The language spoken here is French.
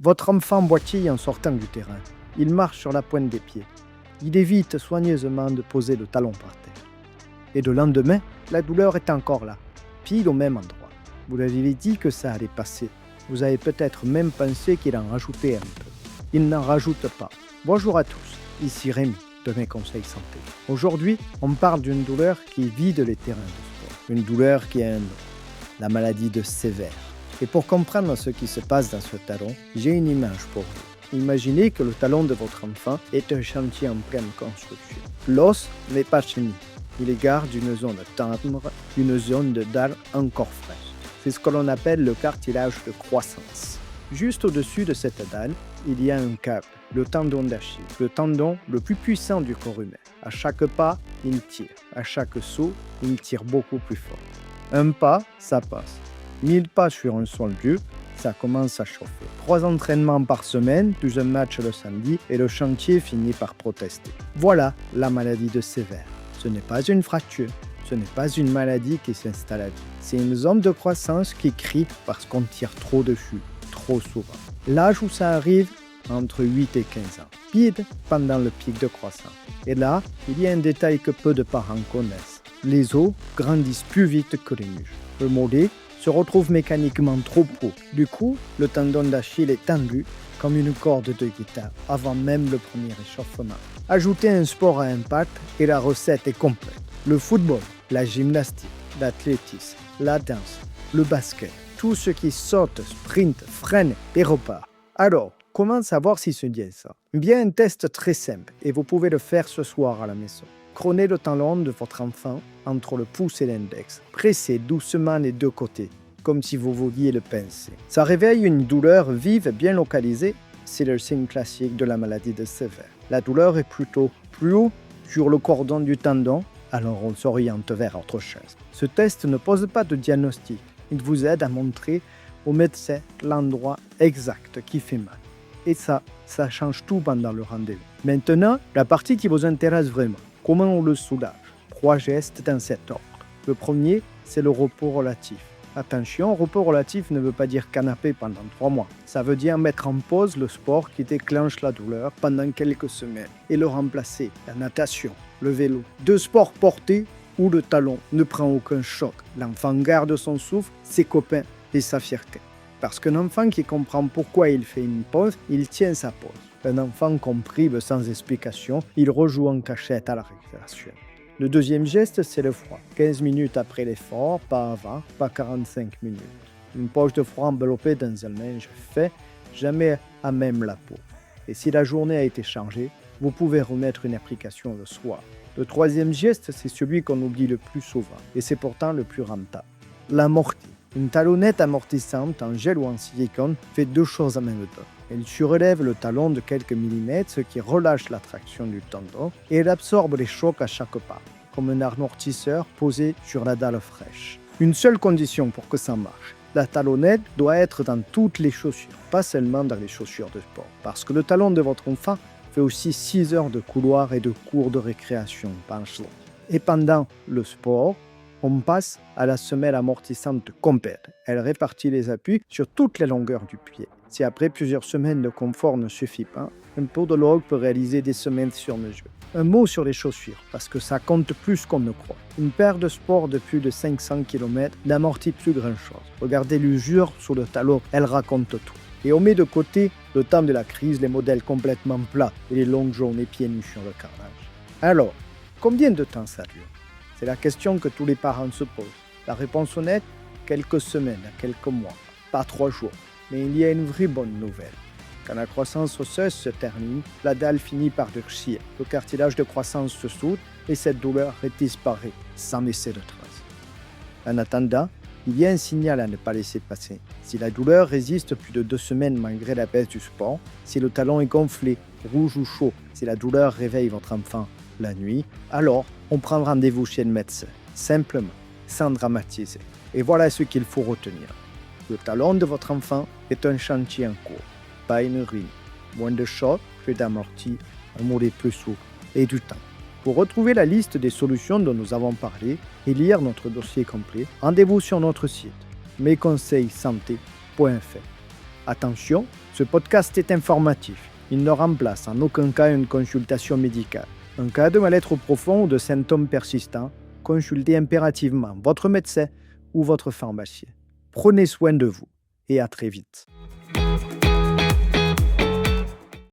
Votre enfant boitille en sortant du terrain. Il marche sur la pointe des pieds. Il évite soigneusement de poser le talon par terre. Et le lendemain, la douleur est encore là, pile au même endroit. Vous lui avez dit que ça allait passer. Vous avez peut-être même pensé qu'il en rajoutait un peu. Il n'en rajoute pas. Bonjour à tous, ici Rémi de Mes Conseils Santé. Aujourd'hui, on parle d'une douleur qui vide les terrains de sport. Une douleur qui a un nom, la maladie de Sévère. Et pour comprendre ce qui se passe dans ce talon, j'ai une image pour vous. Imaginez que le talon de votre enfant est un chantier en pleine construction. L'os n'est pas fini. Il garde une zone tendre, une zone de dalle encore fraîche. C'est ce que l'on appelle le cartilage de croissance. Juste au-dessus de cette dalle, il y a un câble, le tendon d'Achille, le tendon le plus puissant du corps humain. À chaque pas, il tire. À chaque saut, il tire beaucoup plus fort. Un pas, ça passe. 1000 pas sur un sol dur, ça commence à chauffer. 3 entraînements par semaine, plus un match le samedi, et le chantier finit par protester. Voilà la maladie de Sévère. Ce n'est pas une fracture, ce n'est pas une maladie qui s'installe à vie. C'est une zone de croissance qui crie parce qu'on tire trop dessus, trop souvent. L'âge où ça arrive, entre 8 et 15 ans, pile pendant le pic de croissance. Et là, il y a un détail que peu de parents connaissent. Les os grandissent plus vite que les muscles. Le mollet se retrouve mécaniquement trop haut. Du coup, le tendon d'Achille est tendu comme une corde de guitare avant même le premier échauffement. Ajoutez un sport à impact et la recette est complète. Le football, la gymnastique, l'athlétisme, la danse, le basket, tout ce qui saute, sprint, freine et repart. Alors, comment savoir si c'est bien ça? Bien, un test très simple et vous pouvez le faire ce soir à la maison. Prenez le talon de votre enfant entre le pouce et l'index. Pressez doucement les deux côtés, comme si vous vouliez le pincer. Ça réveille une douleur vive et bien localisée. C'est le signe classique de la maladie de Sévère. La douleur est plutôt plus haut sur le cordon du tendon, alors on s'oriente vers autre chose. Ce test ne pose pas de diagnostic. Il vous aide à montrer au médecin l'endroit exact qui fait mal. Et ça change tout pendant le rendez-vous. Maintenant, la partie qui vous intéresse vraiment. Comment on le soulage? 3 gestes dans cet ordre. Le premier, c'est le repos relatif. Attention, repos relatif ne veut pas dire canapé pendant 3 mois. Ça veut dire mettre en pause le sport qui déclenche la douleur pendant quelques semaines et le remplacer. La natation, le vélo. 2 sports portés où le talon ne prend aucun choc. L'enfant garde son souffle, ses copains et sa fierté. Parce qu'un enfant qui comprend pourquoi il fait une pause, il tient sa pause. Un enfant qu'on prive sans explication, il rejoue en cachette à la récréation. Le deuxième geste, c'est le froid. 15 minutes après l'effort, pas avant, pas 45 minutes. Une poche de froid enveloppée dans un linge fait, jamais à même la peau. Et si la journée a été changée, vous pouvez remettre une application le soir. Le troisième geste, c'est celui qu'on oublie le plus souvent, et c'est pourtant le plus rentable. L'amorti. Une talonnette amortissante en gel ou en silicone fait 2 choses en même temps. Elle surélève le talon de quelques millimètres, ce qui relâche la traction du tendon, et elle absorbe les chocs à chaque pas, comme un amortisseur posé sur la dalle fraîche. Une seule condition pour que ça marche. La talonnette doit être dans toutes les chaussures, pas seulement dans les chaussures de sport, parce que le talon de votre enfant fait aussi 6 heures de couloir et de cours de récréation par jour. Et pendant le sport, on passe à la semelle amortissante complète. Elle répartit les appuis sur toute la longueur du pied. Si après plusieurs semaines de confort ne suffit pas, un podologue peut réaliser des semelles sur mesure. Un mot sur les chaussures, parce que ça compte plus qu'on ne croit. Une paire de sport de plus de 500 km n'amortit plus grand-chose. Regardez l'usure sur le talon, elle raconte tout. Et on met de côté, le temps de la crise, les modèles complètement plats et les longues journées pieds nus sur le carrelage. Alors, combien de temps ça dure? C'est la question que tous les parents se posent. La réponse honnête, quelques semaines à quelques mois, pas 3 jours. Mais il y a une vraie bonne nouvelle. Quand la croissance osseuse se termine, la dalle finit par durcir. Le cartilage de croissance se soude et cette douleur disparaît sans laisser de traces. En attendant, il y a un signal à ne pas laisser passer. Si la douleur résiste plus de 2 semaines malgré la baisse du sport, si le talon est gonflé, rouge ou chaud, si la douleur réveille votre enfant la nuit, alors on prend rendez-vous chez le médecin, simplement, sans dramatiser. Et voilà ce qu'il faut retenir. Le talon de votre enfant est un chantier en cours, pas une ruine. Moins de chocs, plus d'amortis, un mollet plus souple et du temps. Pour retrouver la liste des solutions dont nous avons parlé et lire notre dossier complet, rendez-vous sur notre site mesconseilssanté.fr. Attention, ce podcast est informatif. Il ne remplace en aucun cas une consultation médicale. En cas de mal-être profond ou de symptômes persistants, consultez impérativement votre médecin ou votre pharmacien. Prenez soin de vous et à très vite.